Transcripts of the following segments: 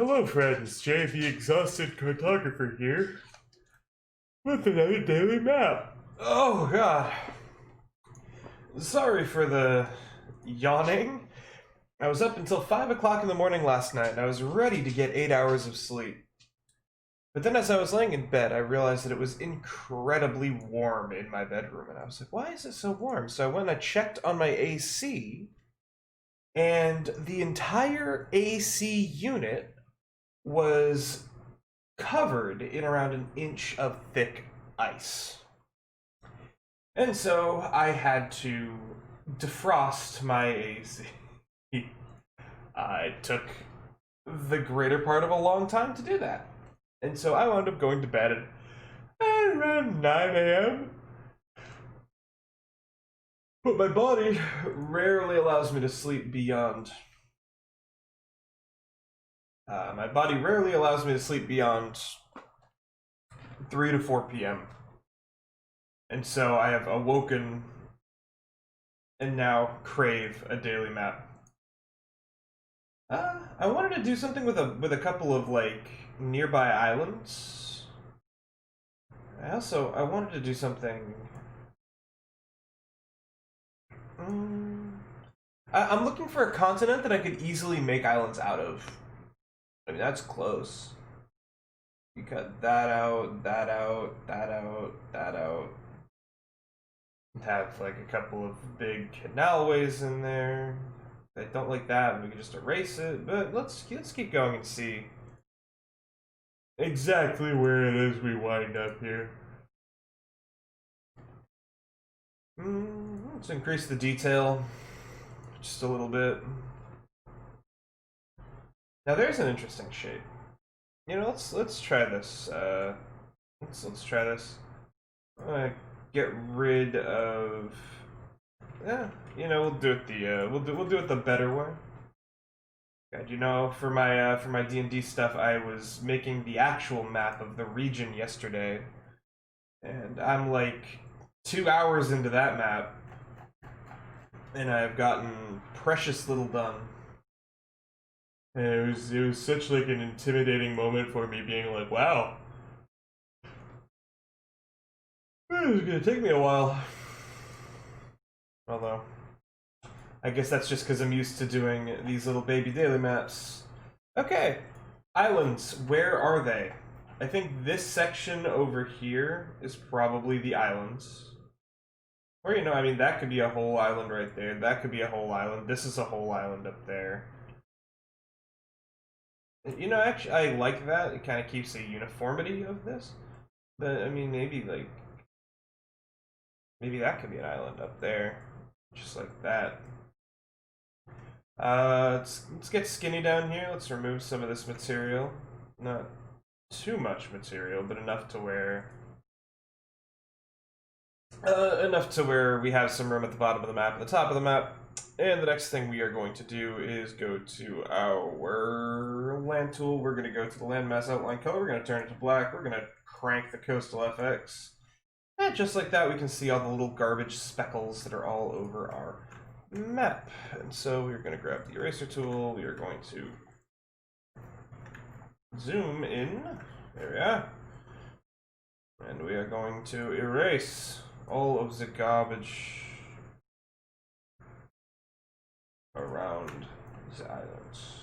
Hello, friends. Jay, the exhausted cartographer here, with another daily map. Oh, God. Sorry for the yawning. I was up until 5 o'clock in the morning last night, and I was ready to get 8 hours of sleep. But then as I was laying in bed, I realized that it was incredibly warm in my bedroom, and I was like, why is it so warm? So I went and I checked on my AC, and the entire AC unit was covered in around an inch of thick ice. And so I had to defrost my AC. It took the greater part of a long time to do that. And so I wound up going to bed at around 9 a.m. But my body rarely allows me to sleep beyond. My body rarely allows me to sleep beyond 3 to 4 p.m. And so I have awoken and now crave a daily map. I wanted to do something with a couple of like nearby islands. I wanted to do something. I'm looking for a continent that I could easily make islands out of. I mean, that's close. You cut that out, that out, that out, that out. Have like a couple of big canalways in there. I don't like that, we can just erase it, but let's keep going and see exactly where it is we wind up here. Let's increase the detail just a little bit. Now there's an interesting shape. You know, let's try this. Let's try this. I'm gonna get rid of. Yeah, you know, we'll do it the we'll do it the better way. God, you know, for my D&D stuff, I was making the actual map of the region yesterday, and I'm like 2 hours into that map, and I've gotten precious little done. And it was such like an intimidating moment for me, being like, wow, It's gonna take me a while. Although, I guess that's just because I'm used to doing these little baby daily maps. Okay, islands, where are they? I think this section over here is probably the islands. Or, you know, I mean, that could be a whole island right there. That could be a whole island. This is a whole island up there. You know, actually, I like that. It kind of keeps a uniformity of this. But, I mean, maybe, like... Maybe that could be an island up there. Just like that. Let's get skinny down here. Let's remove some of this material. Not too much material, but enough to where we have some room at the bottom of the map and the top of the map. And the next thing we are going to do is go to our land tool. We're going to go to the landmass outline color. We're going to turn it to black. We're going to crank the coastal FX. And just like that, we can see all the little garbage speckles that are all over our map. And so we're going to grab the eraser tool. We are going to zoom in. There we are. And we are going to erase all of the garbage around these islands.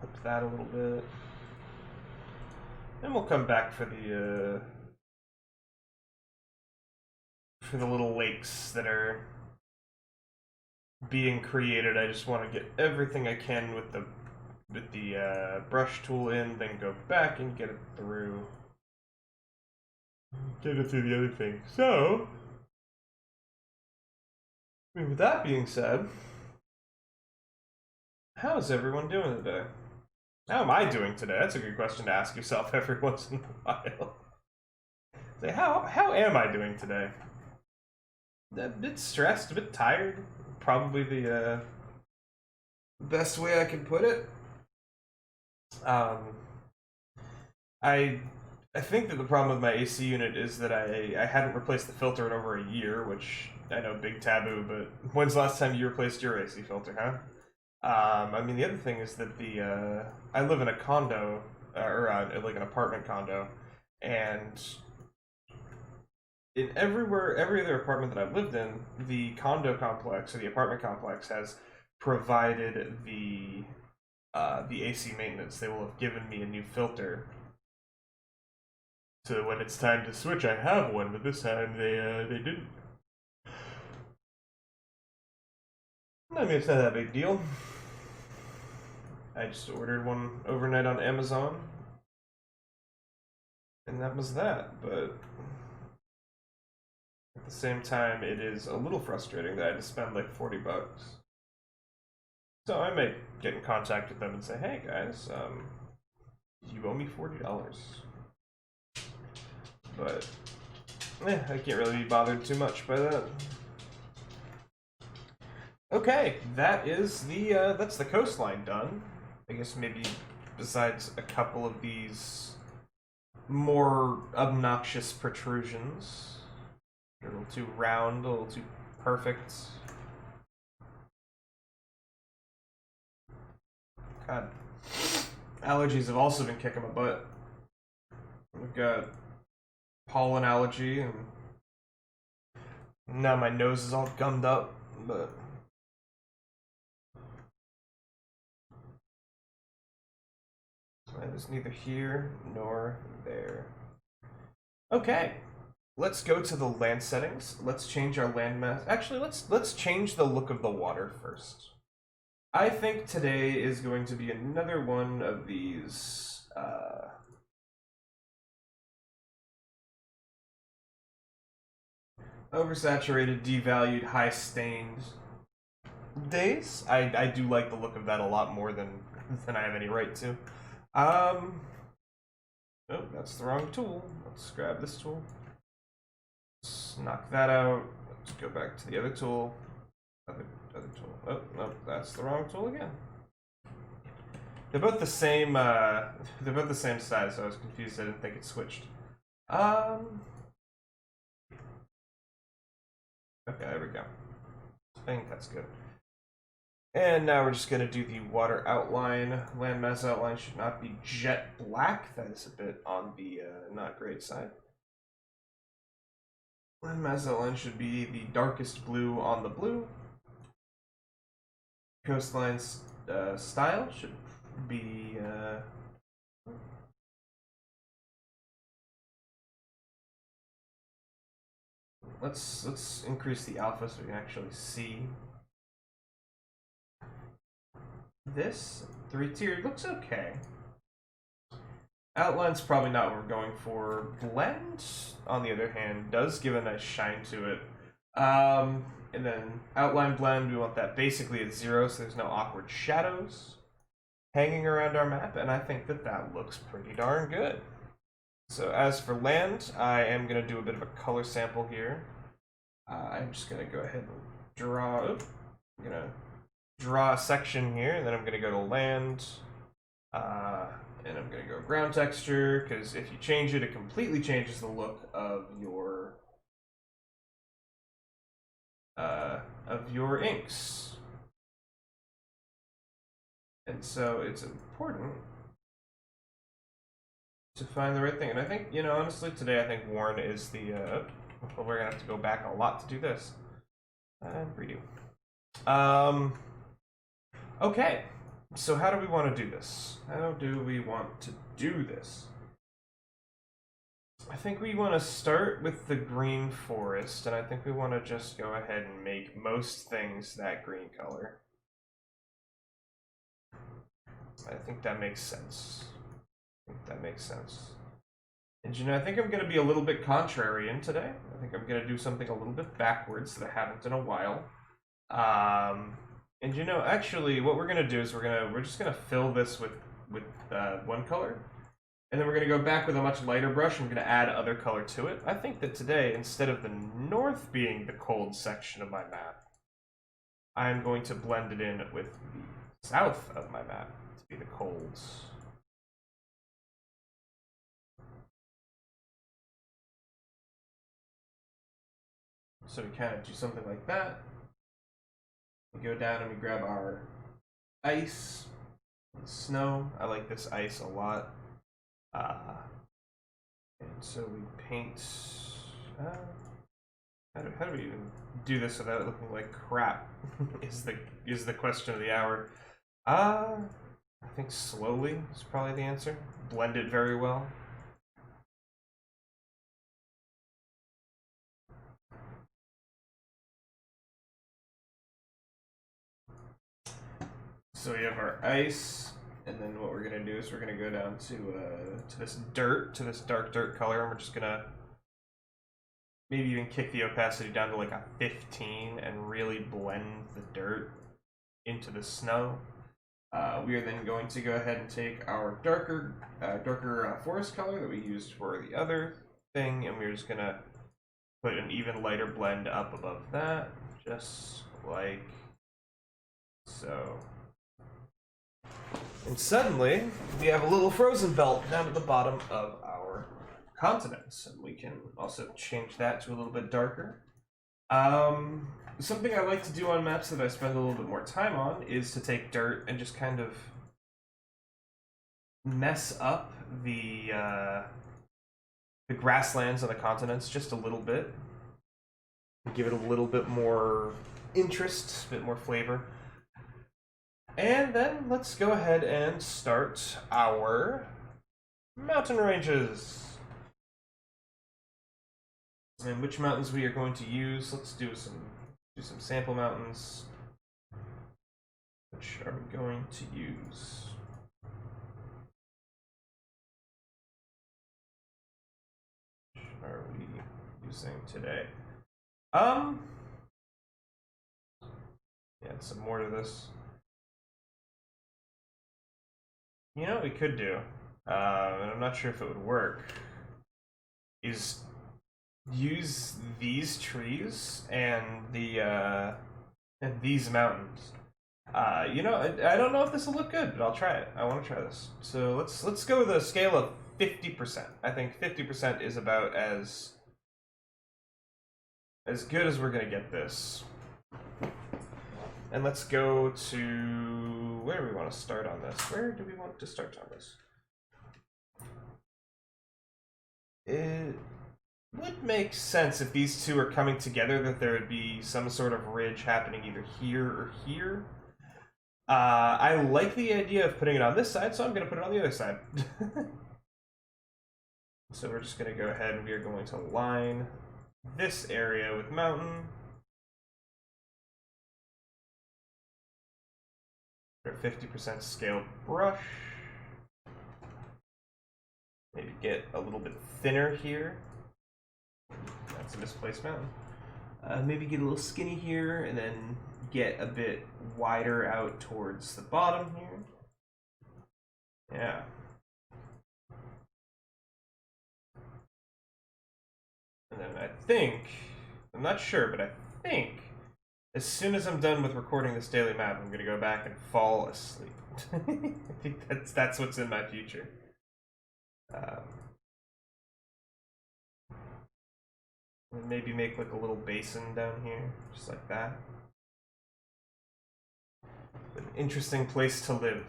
Up that a little bit. And we'll come back for the little lakes that are being created. I just want to get everything I can with the brush tool in, then go back and get it through. Get it through the other thing. So, with that being said, how is everyone doing today? How am I doing today? That's a good question to ask yourself every once in a while. Say, how am I doing today? A bit stressed, a bit tired. Probably the best way I can put it. I I think that the problem with my AC unit is that I hadn't replaced the filter in over a year, which I know big taboo, but when's the last time you replaced your AC filter, huh? I mean, the other thing is that I live in a condo, like an apartment condo, and in every other apartment that I've lived in, the condo complex or the apartment complex has provided the AC maintenance. They will have given me a new filter. So when it's time to switch, I have one, but this time they didn't. I mean, it's not that big deal. I just ordered one overnight on Amazon, and that was that. But at the same time, it is a little frustrating that I had to spend like $40. So I may get in contact with them and say, "Hey guys, you owe me $40." But I can't really be bothered too much by that. Okay, that is that's the coastline done. I guess maybe besides a couple of these more obnoxious protrusions, a little too round, a little too perfect. God, allergies have also been kicking my butt. We've got pollen allergy, and now my nose is all gummed up, but that is neither here nor there. Okay, let's go to the land settings. Let's change our land mass. Actually, let's change the look of the water first. I think today is going to be another one of these oversaturated, devalued, high stained days. I do like the look of that a lot more than I have any right to. Oh, that's the wrong tool. Let's grab this tool. Let's knock that out. Let's go back to the other tool. Other tool. Oh, no, that's the wrong tool again. They're both the same. They're both the same size, so I was confused. I didn't think it switched. Okay, there we go. I think that's good. And now we're just going to do the water outline. Landmass outline should not be jet black. That is a bit on the not great side. Landmass outline should be the darkest blue on the blue. Coastline style should be let's increase the alpha so we can actually see this. 3-tiered looks okay. Outline's probably not what we're going for. Blend, on the other hand, does give a nice shine to it. And then outline blend, we want that basically at 0, so there's no awkward shadows hanging around our map, and I think that that looks pretty darn good. So as for land, I am going to do a bit of a color sample here. I'm just going to go ahead and draw. I'm going to draw a section here, and then I'm going to go to land, and I'm going to go ground texture, because if you change it, it completely changes the look of your inks. And so it's important to find the right thing. And I think, you know, honestly, today I think Warren is the, well, we're gonna have to go back a lot to do this. Redo. Okay, so how do we want to do this? How do we want to do this? I think we want to start with the green forest, and I think we want to just go ahead and make most things that green color. I think that makes sense. And you know, I think I'm going to be a little bit contrarian today. I think I'm going to do something a little bit backwards that I haven't in a while. And you know, actually, what we're going to do is we're just going to fill this with one color. And then we're going to go back with a much lighter brush and we're going to add other color to it. I think that today, instead of the north being the cold section of my map, I'm going to blend it in with the south of my map to be the colds. So we kind of do something like that. We go down and we grab our ice, snow. I like this ice a lot. And so we paint. How do we even do this without it looking like crap? is the question of the hour. I think slowly is probably the answer. Blend it very well. So we have our ice, and then what we're gonna do is we're gonna go down to this dirt, to this dark dirt color, and we're just gonna maybe even kick the opacity down to like a 15 and really blend the dirt into the snow. We are then going to go ahead and take our darker forest color that we used for the other thing, and we're just gonna put an even lighter blend up above that, just like so. And suddenly, we have a little frozen belt down at the bottom of our continents, and we can also change that to a little bit darker. Something I like to do on maps that I spend a little bit more time on is to take dirt and just kind of mess up the grasslands on the continents just a little bit. Give it a little bit more interest, a bit more flavor. And then let's go ahead and start our mountain ranges. And which mountains we are going to use, let's do some sample mountains. Which are we going to use? Which are we using today? Add some more to this. You know what we could do, and I'm not sure if it would work, is use these trees and these mountains. You know, I don't know if this will look good, but I'll try it. I want to try this. So let's go with a scale of 50%. I think 50% is about as good as we're gonna get this. And let's go to where do we want to start on this? Where do we want to start on this? It would make sense if these two are coming together that there would be some sort of ridge happening either here or here. I like the idea of putting it on this side, so I'm going to put it on the other side. So we're just going to go ahead and we are going to line this area with mountain. Our 50% scaled brush. Maybe get a little bit thinner here. That's a misplaced mountain. Maybe get a little skinny here, and then get a bit wider out towards the bottom here. Yeah. And then I think, I'm not sure, but I think as soon as I'm done with recording this daily map, I'm going to go back and fall asleep. I think that's what's in my future. And maybe make like a little basin down here, just like that. An interesting place to live.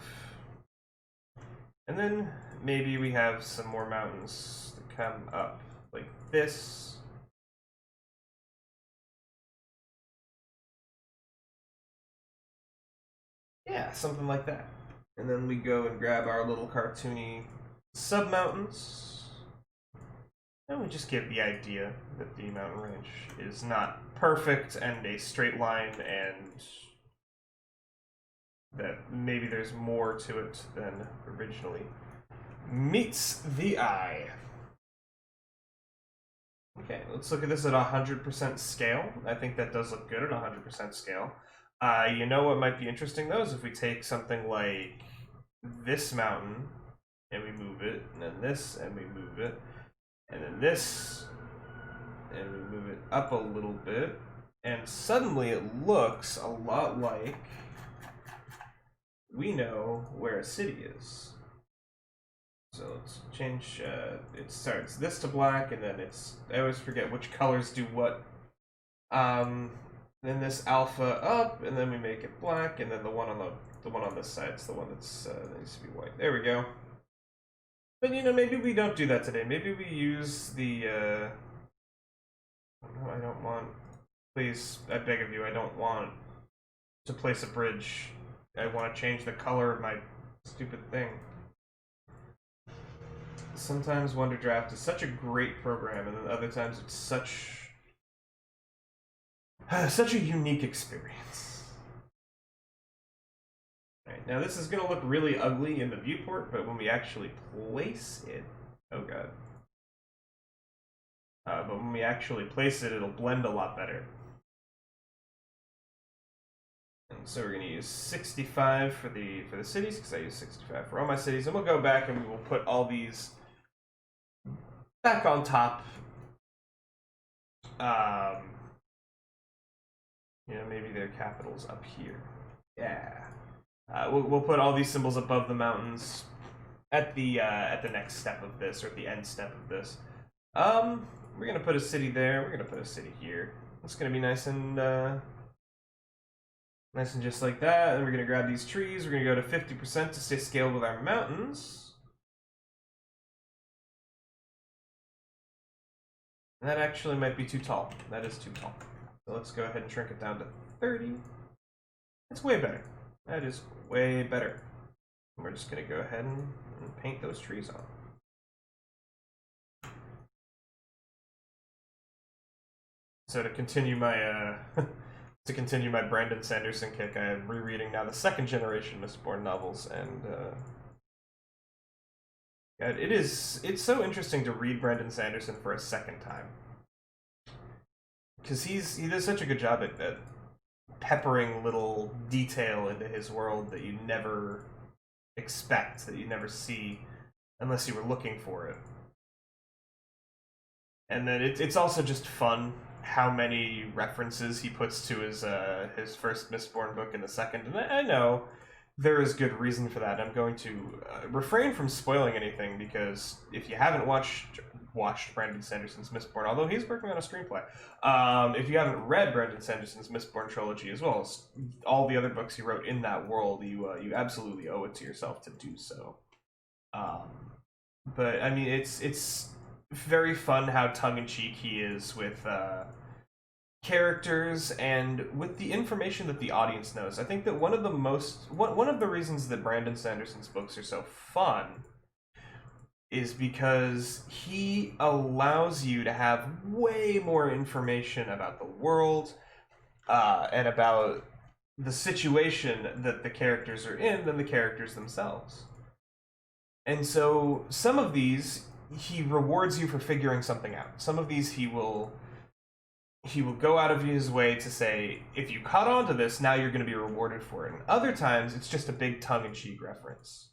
And then maybe we have some more mountains that come up like this. Yeah, something like that. And then we go and grab our little cartoony sub-mountains. And we just get the idea that the mountain range is not perfect and a straight line, and that maybe there's more to it than originally meets the eye. Okay, let's look at this at 100% scale. I think that does look good at 100% scale. You know what might be interesting though is if we take something like this mountain and we move it, and then this and we move it, and then this and we move it up a little bit, and suddenly it looks a lot like we know where a city is. So let's change, it starts this to black, and then I always forget which colors do what. Then this alpha up, and then we make it black, and then the one on this side is the one that's that needs to be white. There we go. But maybe we don't do that today. Maybe we use the. No, I don't want. Please, I beg of you, I don't want to place a bridge. I want to change the color of my stupid thing. Sometimes Wonderdraft is such a great program, and then other times it's such a unique experience. Alright, now this is going to look really ugly in the viewport, but when we actually place it... Oh god. But when we actually place it, it'll blend a lot better. And so we're going to use 65 for the cities, because I use 65 for all my cities, and we'll go back and we will put all these back on top. Maybe their capitals up here. Yeah. We'll put all these symbols above the mountains at the next step of this, or at the end step of this. We're gonna put a city there. We're gonna put a city here. It's gonna be nice and just like that. And we're gonna grab these trees. We're gonna go to 50% to stay scaled with our mountains. And that actually might be too tall. That is too tall. So let's go ahead and shrink it down to 30. That's way better. That is way better. And we're just gonna go ahead and paint those trees on. So to continue my Brandon Sanderson kick, I am rereading now the second generation Mistborn novels, and it's so interesting to read Brandon Sanderson for a second time, because he does such a good job at peppering little detail into his world that you never expect, that you never see unless you were looking for it. And then it's also just fun how many references he puts to his first Mistborn book in the second. And I know there is good reason for that. I'm going to refrain from spoiling anything, because if you haven't watched Brandon Sanderson's Mistborn, although he's working on a screenplay, if you haven't read Brandon Sanderson's Mistborn trilogy, as well as all the other books he wrote in that world, you absolutely owe it to yourself to do so. But I mean, it's very fun how tongue-in-cheek he is with characters and with the information that the audience knows. I think that one of the reasons that Brandon Sanderson's books are so fun is because he allows you to have way more information about the world and about the situation that the characters are in than the characters themselves. And so some of these, he rewards you for figuring something out. Some of these he will go out of his way to say, if you caught on to this, now you're going to be rewarded for it. And other times, it's just a big tongue-in-cheek reference.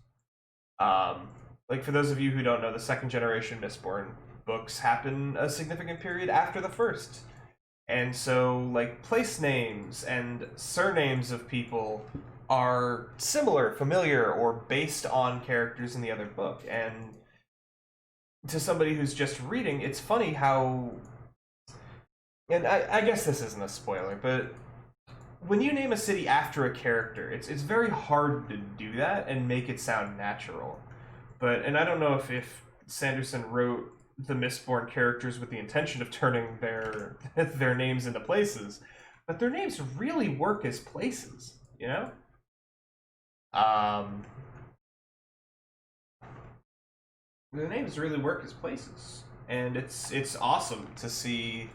Like, for those of you who don't know, the second generation Mistborn books happen a significant period after the first. And so, like, place names and surnames of people are similar, familiar, or based on characters in the other book. And to somebody who's just reading, it's funny how... And I guess this isn't a spoiler, but when you name a city after a character, it's very hard to do that and make it sound natural. And I don't know if Sanderson wrote the Mistborn characters with the intention of turning their names into places, but their names really work as places, you know? Their names really work as places, and it's awesome to see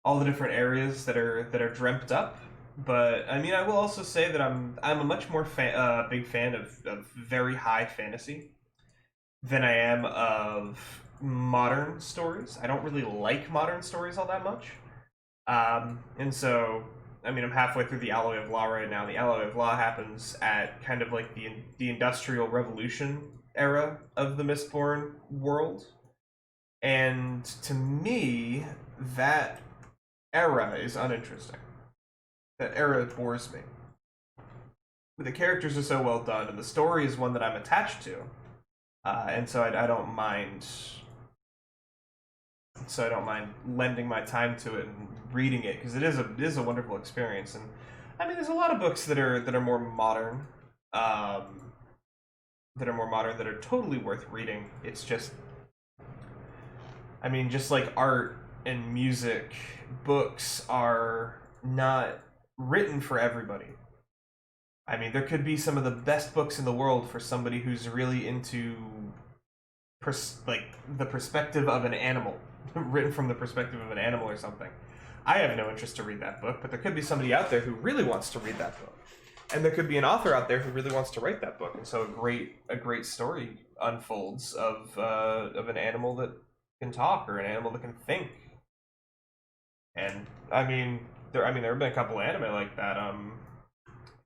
all the different areas that are dreamt up. But I mean, I will also say that I'm a much more big fan of very high fantasy than I am of modern stories. I don't really like modern stories all that much. And so, I mean, I'm halfway through the Alloy of Law right now. The Alloy of Law happens at kind of like the Industrial Revolution era of the Mistborn world. And to me, that era is uninteresting. That era bores me. But the characters are so well done, and the story is one that I'm attached to. And so I don't mind. So I don't mind lending my time to it and reading it because it is a wonderful experience. And I mean, there's a lot of books that are more modern, that are totally worth reading. It's just, I mean, just like art and music, books are not written for everybody. I mean, there could be some of the best books in the world for somebody who's really into like the perspective of an animal, written from the perspective of an animal or something. I have no interest to read that book, but there could be somebody out there who really wants to read that book, and there could be an author out there who really wants to write that book. And so a great story unfolds of an animal that can talk or an animal that can think. And I mean, there have been a couple anime like that.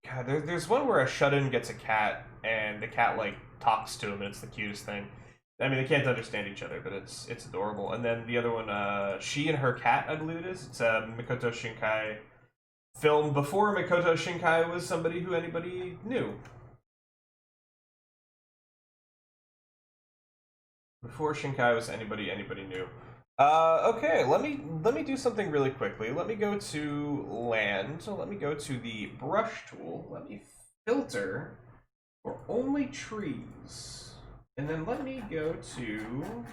God, there's one where a shut-in gets a cat, and the cat like talks to him, and it's the cutest thing. I mean, they can't understand each other, but it's adorable. And then the other one, She and Her Cat, I believe it is. It's a Makoto Shinkai film before Makoto Shinkai was somebody who anybody knew. Before Shinkai was anybody knew. Okay, let me do something really quickly. Let me go to land. So let me go to the brush tool. Let me filter for only trees. And then let me go to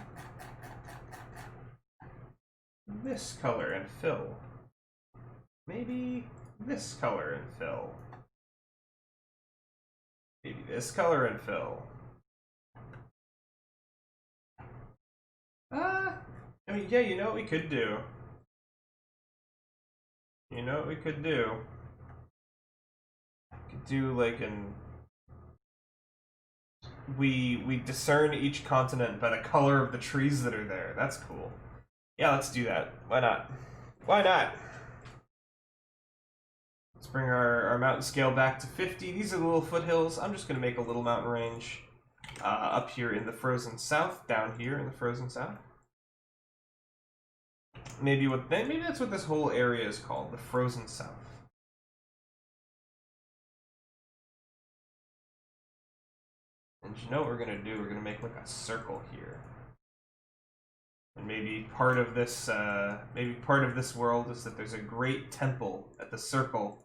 this color and fill. Maybe this color and fill. Maybe this color and fill. I mean, yeah, you know what we could do? You know what we could do? We could do like an... We discern each continent by the color of the trees that are there. That's cool. Yeah, let's do that. Why not? Why not? Let's bring our mountain scale back to 50. These are the little foothills. I'm just going to make a little mountain range up here in the frozen south, down here in the frozen south. Maybe that's what this whole area is called, the frozen south. And you know what we're gonna do? We're gonna make like a circle here. And maybe part of this world is that there's a great temple at the circle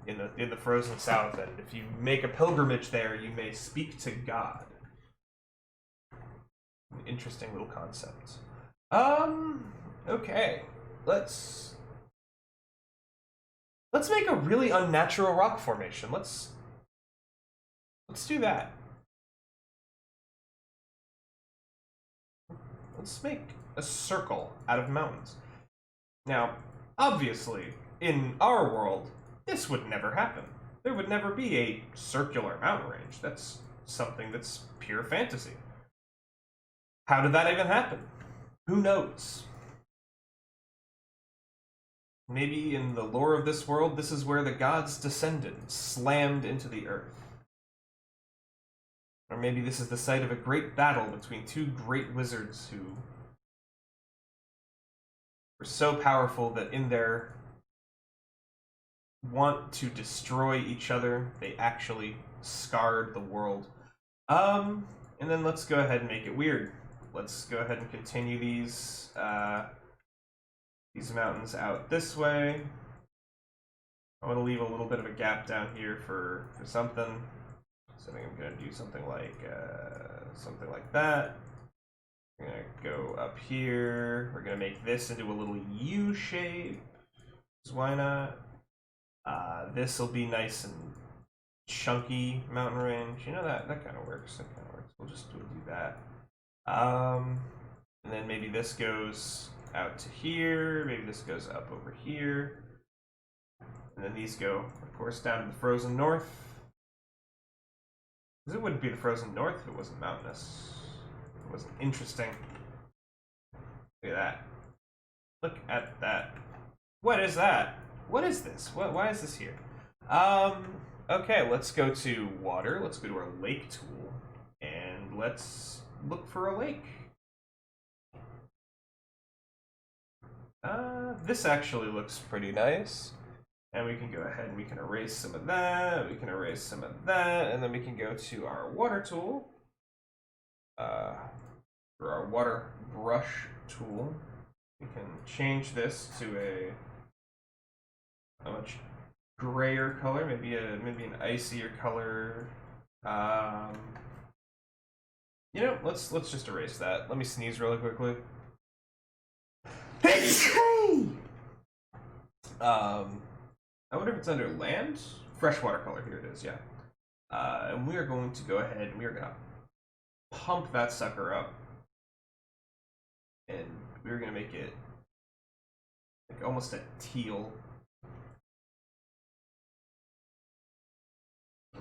in the frozen south, and if you make a pilgrimage there, you may speak to God. An interesting little concept. Okay. Let's make a really unnatural rock formation. Let's do that. Let's make a circle out of mountains. Now, obviously, in our world, this would never happen. There would never be a circular mountain range. That's something that's pure fantasy. How did that even happen? Who knows? Maybe in the lore of this world, this is where the gods descended, slammed into the earth. Or maybe this is the site of a great battle between two great wizards who were so powerful that in their want to destroy each other, they actually scarred the world. And then let's go ahead and make it weird. Let's go ahead and continue these mountains out this way. I want to leave a little bit of a gap down here for something. So I think I'm going to do something like that. We're going to go up here. We're going to make this into a little U shape. Why not? This will be nice and chunky mountain range. You know, that kind of works. That kind of works. We'll do that. And then maybe this goes out to here. Maybe this goes up over here. And then these go, of course, down to the frozen north. Because it wouldn't be the frozen north if it wasn't mountainous. It wasn't interesting. Look at that. Look at that. What is that? What is this? Why is this here? Okay, let's go to water. Let's go to our lake tool. And let's look for a lake. This actually looks pretty nice. And we can go ahead and we can erase some of that, we can erase some of that, and then we can go to our water tool, or our water brush tool. We can change this to a much grayer color, maybe an icier color. You know, let's just erase that. Let me sneeze really quickly. I wonder if it's under land? Freshwater color, here it is, yeah. And we are going to go ahead and we are gonna pump that sucker up. And we're gonna make it like almost a teal.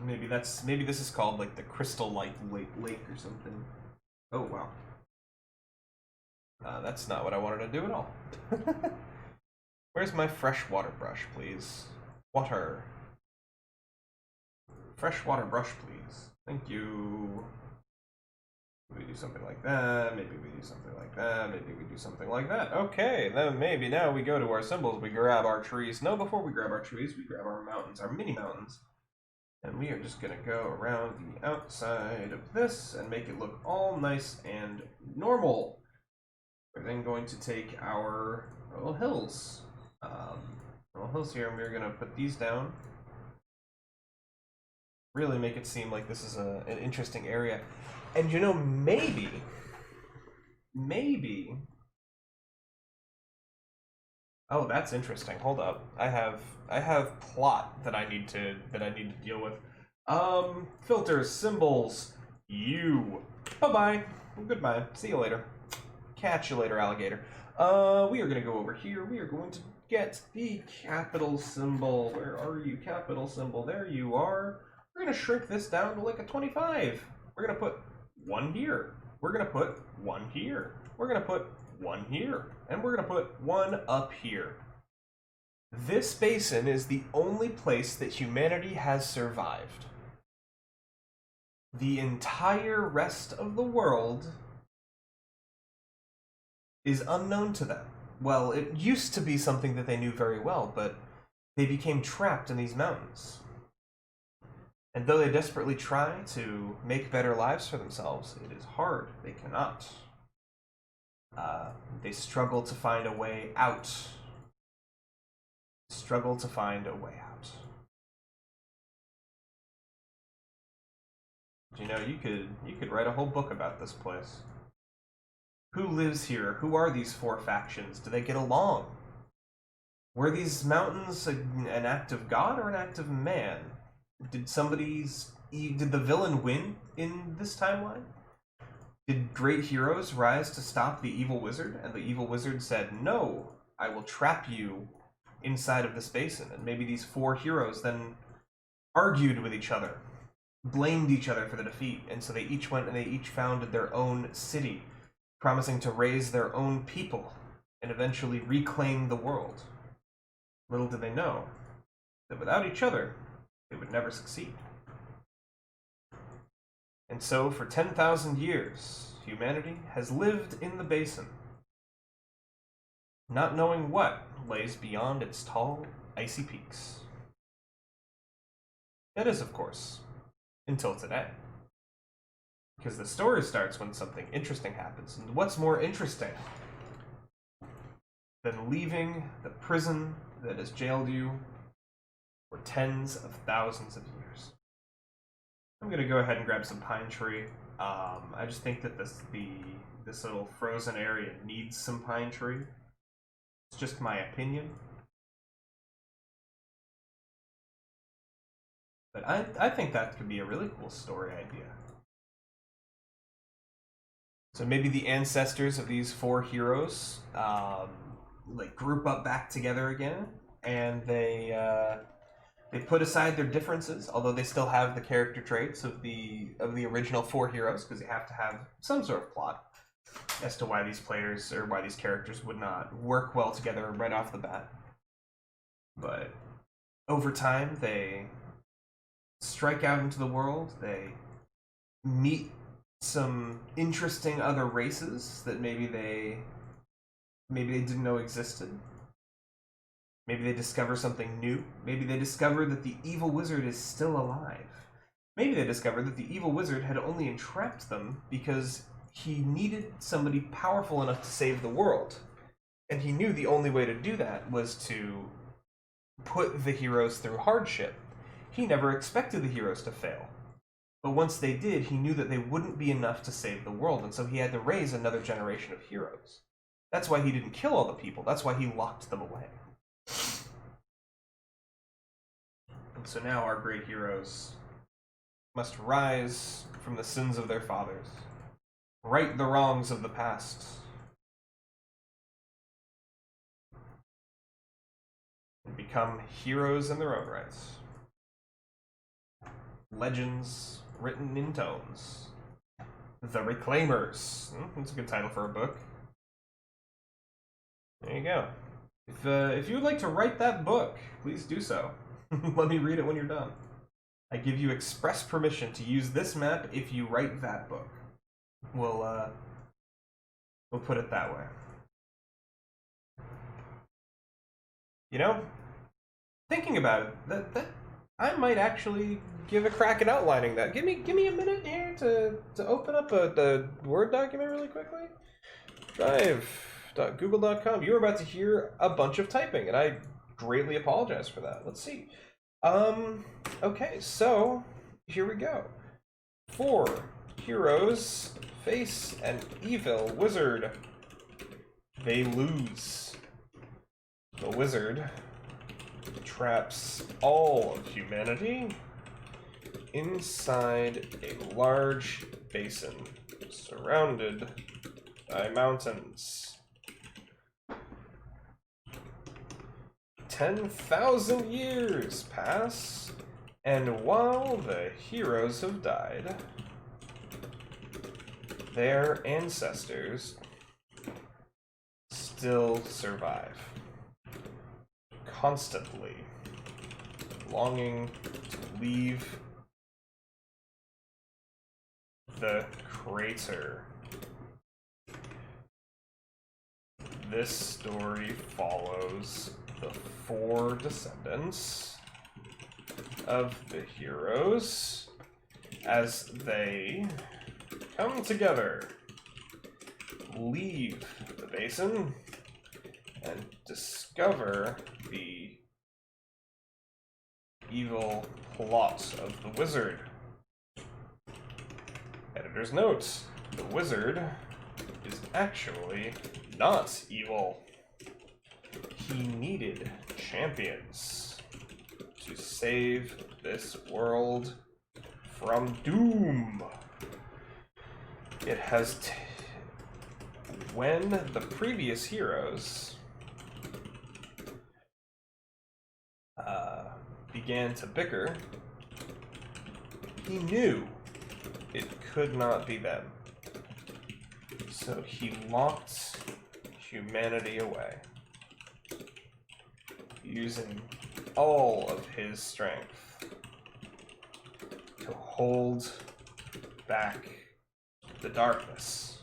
Maybe this is called like the Crystal Light Lake or something. Oh wow. That's not what I wanted to do at all. Where's my freshwater brush, please? Water. Freshwater brush, please. Thank you. Maybe we do something like that. Maybe we do something like that. Maybe we do something like that. Okay, then maybe now we go to our symbols. We grab our trees. No, before we grab our trees, we grab our mountains, our mini mountains. And we are just going to go around the outside of this and make it look all nice and normal. We're then going to take our little hills. Little hills here, and we're going to put these down. Really make it seem like this is an interesting area. And you know, maybe... Oh, that's interesting. Hold up. I have plot that I need to deal with. Filters, symbols, you. Bye-bye. Goodbye. See you later. Catch you later, alligator. We are gonna go over here. We are going to get the capital symbol. Where are you, capital symbol? There you are. We're gonna shrink this down to like a 25. We're gonna put 1 here. We're gonna put 1 here. We're gonna put 1 here. And we're gonna put 1 up here. This basin is the only place that humanity has survived. The entire rest of the world is unknown to them. Well, it used to be something that they knew very well, but they became trapped in these mountains. And though they desperately try to make better lives for themselves, it is hard. They cannot. They struggle to find a way out. Struggle to find a way out. You know, you could write a whole book about this place. Who lives here? Who are these 4 factions? Do they get along? Were these mountains an act of God or an act of man? Did the villain win in this timeline? Did great heroes rise to stop the evil wizard, and the evil wizard said, "No, I will trap you inside of this basin"? And maybe these 4 heroes then argued with each other, blamed each other for the defeat, and so they each went and they each founded their own city, promising to raise their own people and eventually reclaim the world. Little did they know that without each other, they would never succeed. And so, for 10,000 years, humanity has lived in the basin, not knowing what lays beyond its tall, icy peaks. That is, of course, until today. Because the story starts when something interesting happens. And what's more interesting than leaving the prison that has jailed you for tens of thousands of years? I'm gonna go ahead and grab some pine tree. I just think that this little frozen area needs some pine tree. It's just my opinion. But I think that could be a really cool story idea. So maybe the ancestors of these 4 heroes like group up back together again, and they put aside their differences, although they still have the character traits of the original 4 heroes, because they have to have some sort of plot as to why these players or why these characters would not work well together right off the bat. But over time, they strike out into the world. They meet some interesting other races that maybe they didn't know existed. Maybe they discover something new. Maybe they discover that the evil wizard is still alive. Maybe they discover that the evil wizard had only entrapped them because he needed somebody powerful enough to save the world. And he knew the only way to do that was to put the heroes through hardship. He never expected the heroes to fail. But once they did, he knew that they wouldn't be enough to save the world, and so he had to raise another generation of heroes. That's why he didn't kill all the people. That's why he locked them away. And so now our great heroes must rise from the sins of their fathers, right the wrongs of the past, and become heroes in their own rights. Legends written in tomes. The Reclaimers. That's a good title for a book. There you go. If you would like to write that book, please do so. Let me read it when you're done. I give you express permission to use this map if you write that book. We'll put it that way. You know, thinking about it, that I might actually give a crack at outlining that. Give me a minute here to open up the Word document really quickly. Drive.google.com. You're about to hear a bunch of typing, and I greatly apologize for that. Let's see. Okay, so here we go. 4 heroes face an evil wizard. They lose. The wizard traps all of humanity inside a large basin surrounded by mountains. 10,000 years pass, and while the heroes have died, their ancestors still survive, constantly longing to leave the crater. This story follows the 4 descendants of the heroes as they come together, leave the basin, and discover the evil plot of the wizard. Editor's note: the wizard is actually not evil. He needed champions to save this world from doom. It has when the previous heroes began to bicker, he knew it could not be them. So he locked humanity away, using all of his strength to hold back the darkness.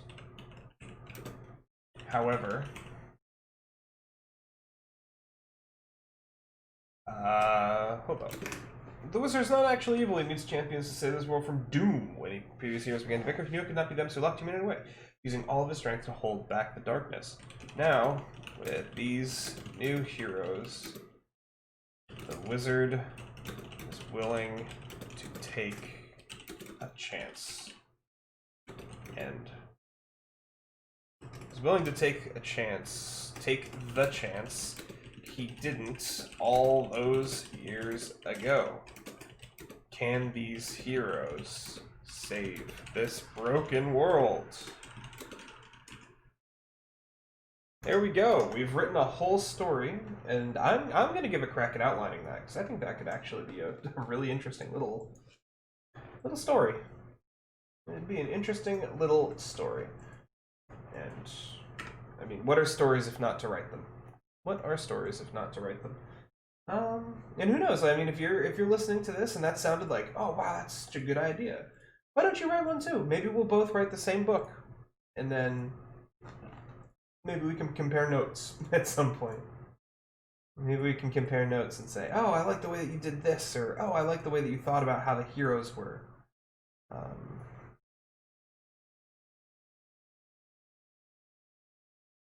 However, hold on. The wizard's not actually evil. He needs champions to save this world from doom. When previous heroes began to bicker, he knew it could not be them, so he locked humanity away, using all of his strength to hold back the darkness. Now, with these new heroes, the wizard is willing to take a chance. And he's willing to take a chance, take the chance he didn't all those years ago. Can these heroes save this broken world? There we go. We've written a whole story, and I'm going to give a crack at outlining that, because I think that could actually be a really interesting little story. It'd be an interesting little story. And, I mean, what are stories if not to write them? What are stories if not to write them? And who knows? I mean, if you're listening to this and that sounded like, oh wow, that's such a good idea, why don't you write one too? Maybe we'll both write the same book, and then maybe we can compare notes at some point. Maybe we can compare notes and say, oh, I like the way that you did this, or oh, I like the way that you thought about how the heroes were.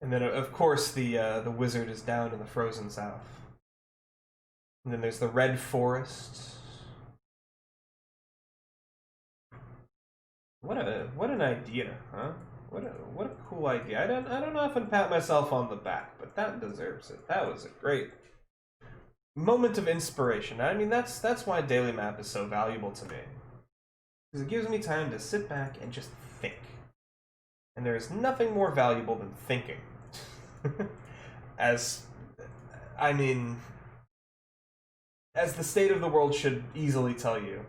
And then, of course, the wizard is down in the frozen south. And then there's the red forest. What an idea, huh? What a cool idea. I don't often pat myself on the back, but that deserves it. That was a great moment of inspiration. I mean, that's why Daily Map is so valuable to me. Because it gives me time to sit back and just think. And there is nothing more valuable than thinking. As the state of the world should easily tell you,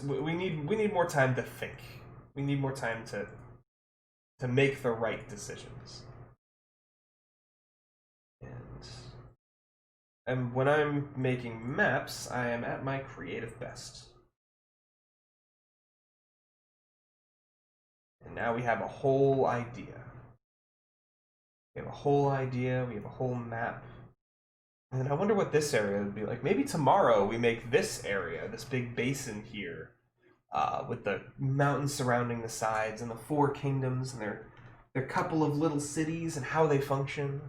we need more time to think. We need more time to make the right decisions. And when I'm making maps, I am at my creative best. And now we have a whole idea. We have a whole idea, we have a whole map. And I wonder what this area would be like. Maybe tomorrow we make this area, this big basin here, with the mountains surrounding the sides and the four kingdoms and their couple of little cities and how they function.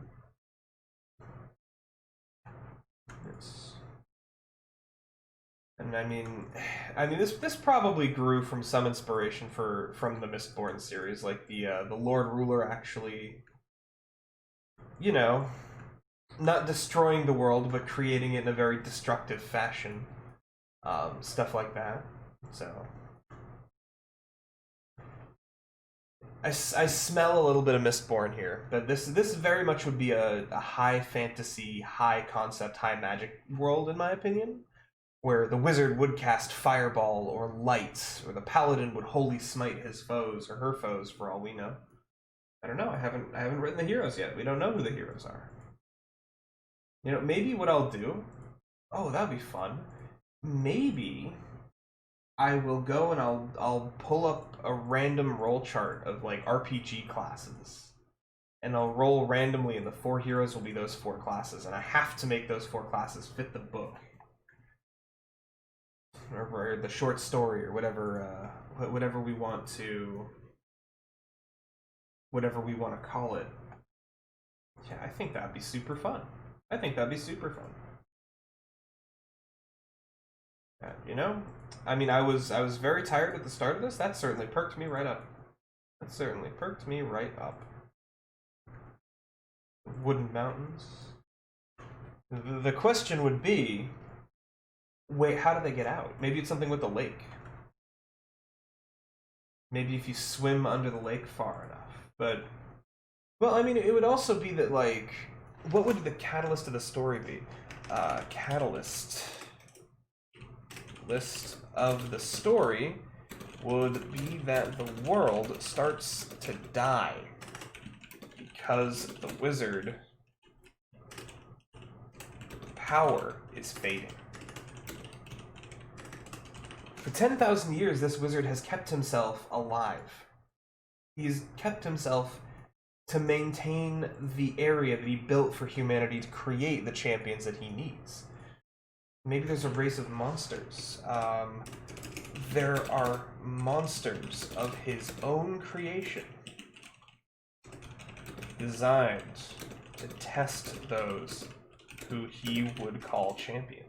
And I mean, this probably grew from some inspiration from the Mistborn series, like the Lord Ruler actually, not destroying the world, but creating it in a very destructive fashion. Stuff like that. So I smell a little bit of Mistborn here, but this very much would be a high fantasy, high concept, high magic world, in my opinion, where the wizard would cast fireball or light, or the paladin would holy smite his foes or her foes, for all we know. I don't know. I haven't written the heroes yet. We don't know who the heroes are. Maybe what I'll do. Oh, that'd be fun. Maybe I will go and I'll pull up a random roll chart of like RPG classes, and I'll roll randomly, and the 4 heroes will be those 4 classes, and I have to make those 4 classes fit the book, or the short story, or whatever we want to call it. Yeah, I think that'd be super fun. I was very tired at the start of this. That certainly perked me right up. Wooden mountains. The question would be, wait, how do they get out? Maybe it's something with the lake. Maybe if you swim under the lake far enough. But, well, it would also be that, like, what would the catalyst of the story be? Catalyst list of the story would be that the world starts to die because the wizard power is fading. For 10,000 years, this wizard has kept himself alive. He's kept himself to maintain the area that he built for humanity to create the champions that he needs. Maybe there's a race of monsters. There are monsters of his own creation, designed to test those who he would call champion.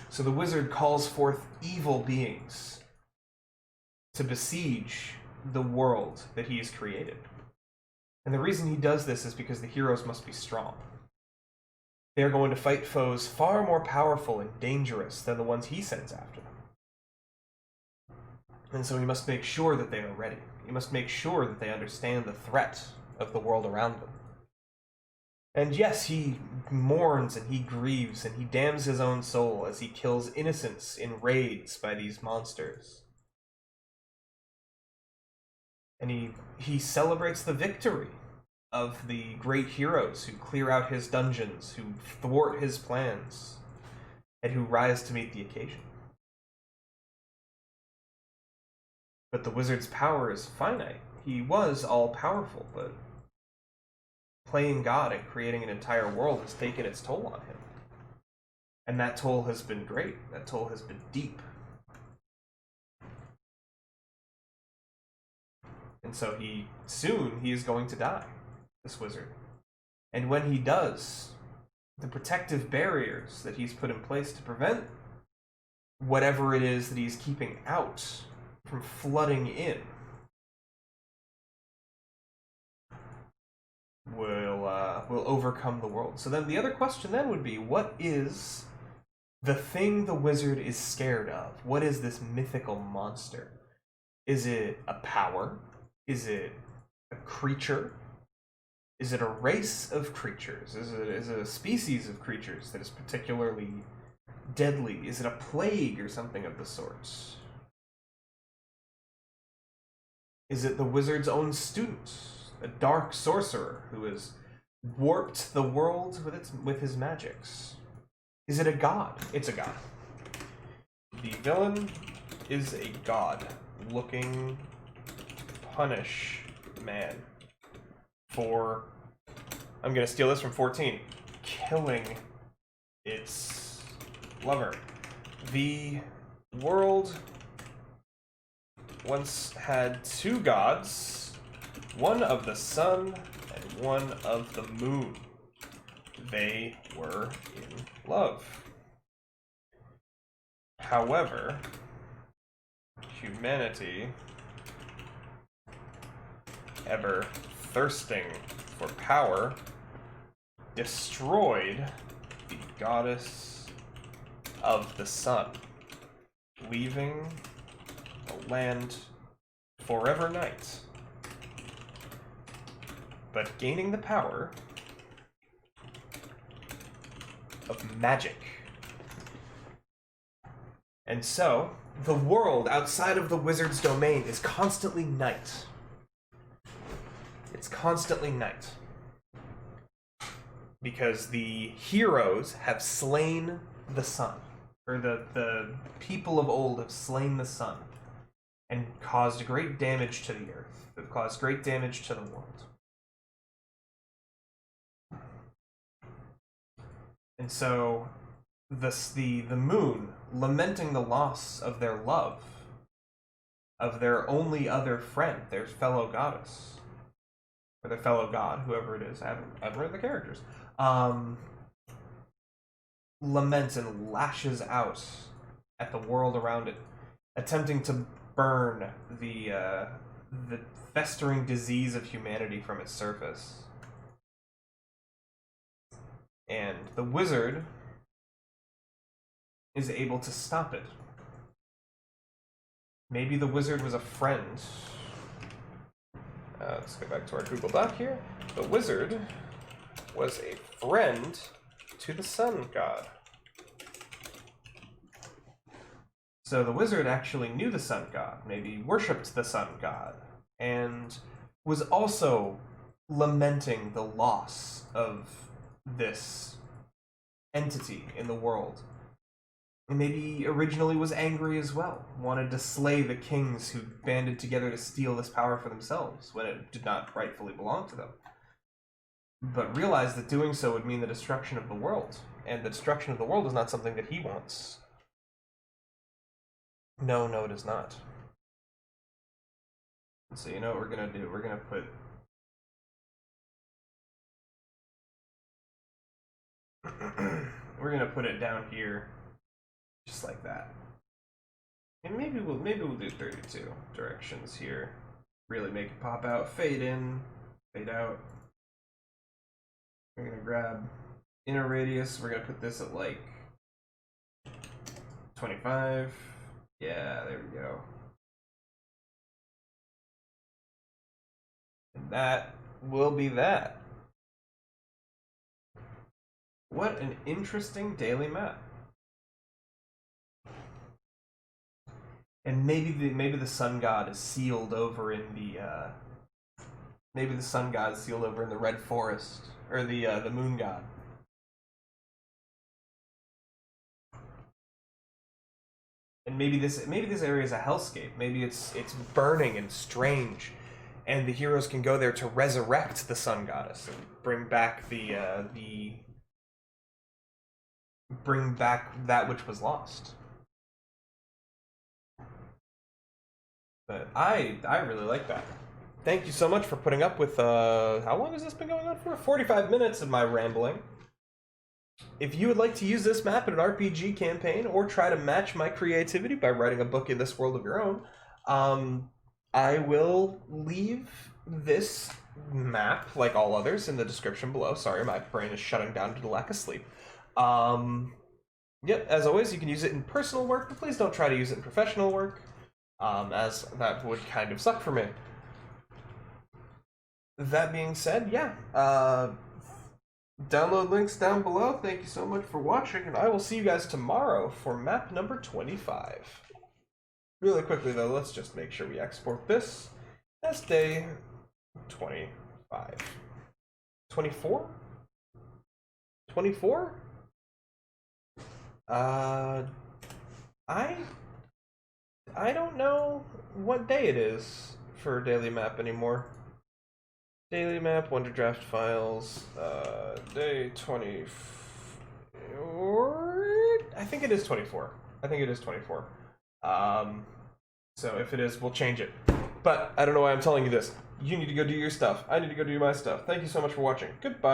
So the wizard calls forth evil beings to besiege the world that he has created. And the reason he does this is because the heroes must be strong. They are going to fight foes far more powerful and dangerous than the ones he sends after them. And so he must make sure that they are ready. He must make sure that they understand the threat of the world around them. And yes, he mourns and he grieves and he damns his own soul as he kills innocents in raids by these monsters. And he celebrates the victory of the great heroes who clear out his dungeons, who thwart his plans, and who rise to meet the occasion. But the wizard's power is finite. He was all-powerful, but playing God and creating an entire world has taken its toll on him. And that toll has been great. That toll has been deep. And so soon he is going to die, this wizard. And when he does, the protective barriers that he's put in place to prevent whatever it is that he's keeping out from flooding in will overcome the world. So then the other question then would be, what is the thing the wizard is scared of? What is this mythical monster? Is it a power? Is it a creature? Is it a race of creatures? Is it a species of creatures that is particularly deadly? Is it a plague or something of the sort? Is it the wizard's own student, a dark sorcerer who has warped the world with his magics? Is it a god? It's a god. The villain is a god looking to punish man for, I'm gonna steal this from 14, killing its lover. The world once had two gods, one of the sun and one of the moon. They were in love. However, humanity, ever thirsting for power, destroyed the goddess of the sun, leaving a land forever night, but gaining the power of magic. And so, the world outside of the wizard's domain is constantly night. It's constantly night. Because the heroes have slain the sun. Or the people of old have slain the sun. And caused great damage to the earth. They've caused great damage to the world. And so, the moon, lamenting the loss of their love, of their only other friend, their fellow goddess, or their fellow god, whoever it is, I haven't read the characters, laments and lashes out at the world around it, attempting to burn the festering disease of humanity from its surface. And the wizard is able to stop it. Maybe the wizard was a friend. Let's go back to our Google Doc here. The wizard was a friend to the sun god. So the wizard actually knew the sun god, maybe worshipped the sun god, and was also lamenting the loss of this entity in the world. And maybe originally was angry as well, wanted to slay the kings who banded together to steal this power for themselves when it did not rightfully belong to them. But realized that doing so would mean the destruction of the world, and the destruction of the world is not something that he wants. No, it is not. So you know what we're gonna do? We're gonna put it down here, just like that. And maybe we'll do 32 directions here. Really make it pop out. Fade in, fade out. We're gonna grab inner radius. We're gonna put this at like 25. Yeah, there we go. And that will be that. What an interesting daily map. And maybe the sun god is sealed over in the red forest, or the moon god. And maybe this area is a hellscape. Maybe it's burning and strange, and the heroes can go there to resurrect the sun goddess and bring back that which was lost. But I really like that. thank you so much for putting up with, how long has this been going on for? 45 minutes of my rambling. If you would like to use this map in an RPG campaign or try to match my creativity by writing a book in this world of your own, I will leave this map, like all others, in the description below. Sorry, my brain is shutting down due to lack of sleep. Yep, as always, you can use it in personal work, but please don't try to use it in professional work, as that would kind of suck for me. That being said, yeah, download links down below. Thank you so much for watching, and I will see you guys tomorrow for map number 25. Really quickly, though, let's just make sure we export this as day 25. 24? 24? I don't know what day it is for Daily Map anymore. Daily Map, Wonderdraft files, day 24. I think it is 24. I think it is 24. So if it is, we'll change it. But I don't know why I'm telling you this. You need to go do your stuff. I need to go do my stuff. Thank you so much for watching. Goodbye.